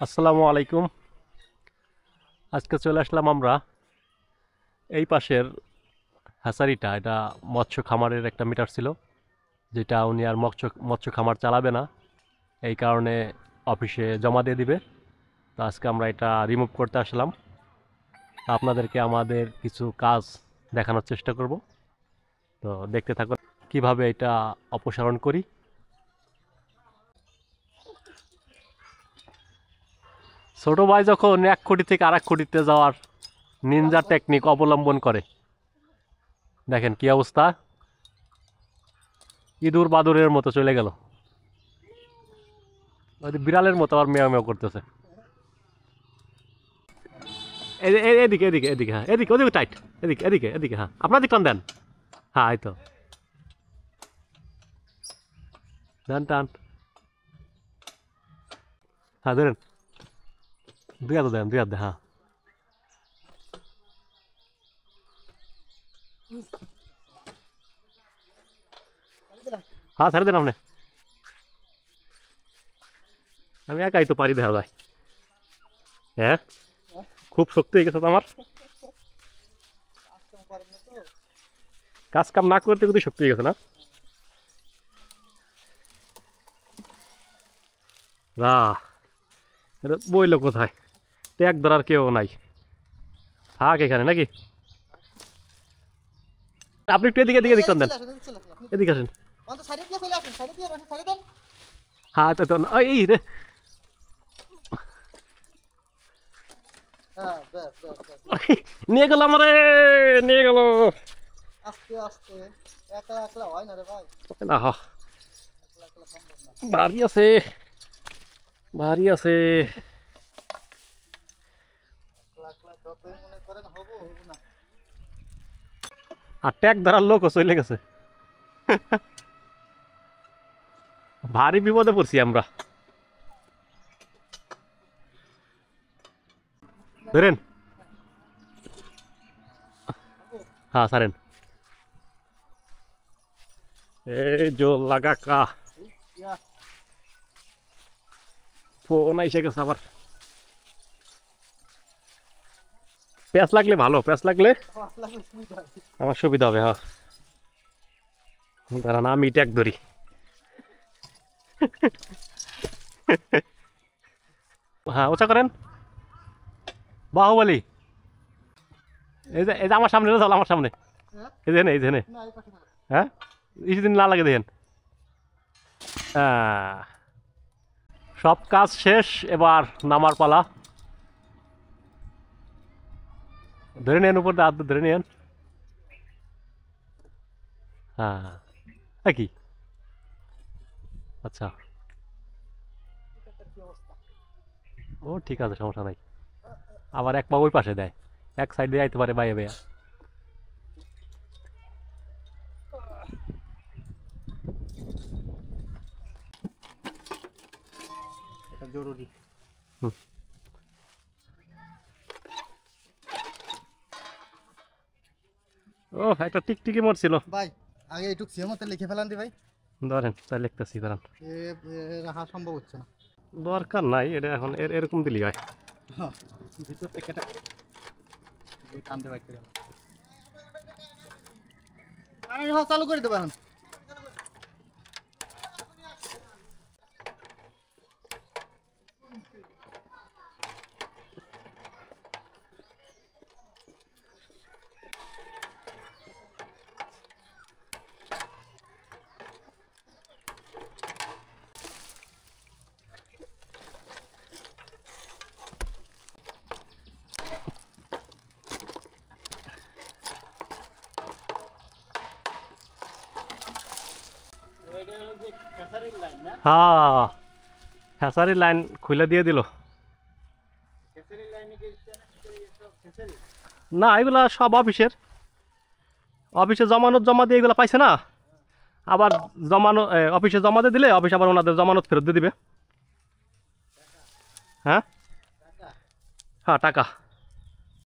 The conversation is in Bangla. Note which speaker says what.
Speaker 1: আসসালামু আলাইকুম। আজকে চলে আসলাম আমরা এই পাশের হ্যাচারিটা। এটা মৎস্য খামারের একটা মিটার ছিল, যেটা উনি আর মৎস্য মৎস্য খামার চালাবে না, এই কারণে অফিসে জমা দিয়ে দিবে। তো আজকে আমরা এটা রিমুভ করতে আসলাম। তো আপনাদেরকে আমাদের কিছু কাজ দেখানোর চেষ্টা করব। তো দেখতে থাকুন কিভাবে এটা অপসারণ করি। ছোট ভাই যখন এক খুঁটি থেকে আরেক খুঁটিতে যাওয়ার নিনজা টেকনিক অবলম্বন করে, দেখেন কি অবস্থা, ইঁদুর বাদুরের মতো চলে গেল। বিড়ালের মতো আবার মেয়াও মেয়াও করতেছে। এদিকে এদিকে এদিকে, হ্যাঁ এদিকে, ওদিকে টাইট, এদিকে এদিকে এদিকে, হ্যাঁ আপনার দিক টান দেন। হ্যাঁ এই তো, দেন টান, হ্যাঁ ধরেন, দুই হাত দেন, দুই হাত দেন, হ্যাঁ হ্যাঁ ছেড়ে দেন আপনি। আমি একাই তো পারি, দেখা যায়। হ্যাঁ খুব শক্তি হয়ে গেছে তো আমার, কাজ কাম না করতে করতে শক্তি হয়ে গেছে না। এটা বইলো কোথায়, ট্যাগ ধরার কেউ নাই, থাক এখানে নাকি। আপনি একটু এদিকে এদিকে দিক টান দেন, এদিকে আসেন। হ্যাঁ তো এই রে, নিয়ে গেল আমারে, নিয়ে গেল।
Speaker 2: আস্তে আস্তে একলা একলা হয় না রে ভাই।
Speaker 1: না ভারী আছে, ভারী আছে।
Speaker 2: একলা একলা যতই মনে করেন হবো হবো না।
Speaker 1: আর ট্যাগ ধরার লোকও চলে গেছে। ভারী বিপদে পড়ছি আমরা। ধরেন, হ্যাঁ সারেন। এই জো লাগা কা ফোন এসে গেছে আবার। প্যাঁচ লাগলে ভালো, প্যাঁচ লাগলে আমার সুবিধা হবে। হ্যাঁ দাঁড়ান, আমি ট্যাগ ধরি। হ্যাঁ ওচা করেন, বাহুবলী। এই যে আমার সামনে চল, আমার সামনে, এই যে এই যে,
Speaker 2: না এই পাশে থাকো।
Speaker 1: হ্যাঁ কিছুদিন না লাগে দেখেন। হ্যাঁ সব কাজ শেষ, এবার নামার পালা। ধরে নেন, উপর দিয়ে হাত ধরে নেন। হ্যাঁ কি, আচ্ছা ও ঠিক আছে, সমস্যা নাই। আবার এক পা ওই পাশে দেয়, এক সাইড দিয়ে যাইতে পারে বাইরে বেয়া।
Speaker 2: এটা জরুরি।
Speaker 1: হুম। ও একটা টিকটিকি মরছিল।
Speaker 2: ভাই আগে একটু সিএমতে লিখে ফেলান দি ভাই।
Speaker 1: ধরেন তাই লিখতেছি, দাঁড়ান।
Speaker 2: এ রাখা সম্ভব হচ্ছে না।
Speaker 1: দরকার নাই, এটা এখন এরকম দিলেই হয়।
Speaker 2: হ্যাঁ ভিতর থেকে এটা টানতে বাইক করে। আমি হ্যাঁ চালু করে দেবো এখন।
Speaker 1: হ্যাঁ হ্যাঁ লাইন খুলে দিয়ে দিল। না এগুলা সব অফিসের, অফিসে জমানত জমা দিয়ে এগুলো পাইছে না। আবার জমানো অফিসে জমা দিয়ে দিলে অফিস আবার ওনাদের জমানত ফেরত দিয়ে দিবে। হ্যাঁ হ্যাঁ টাকা।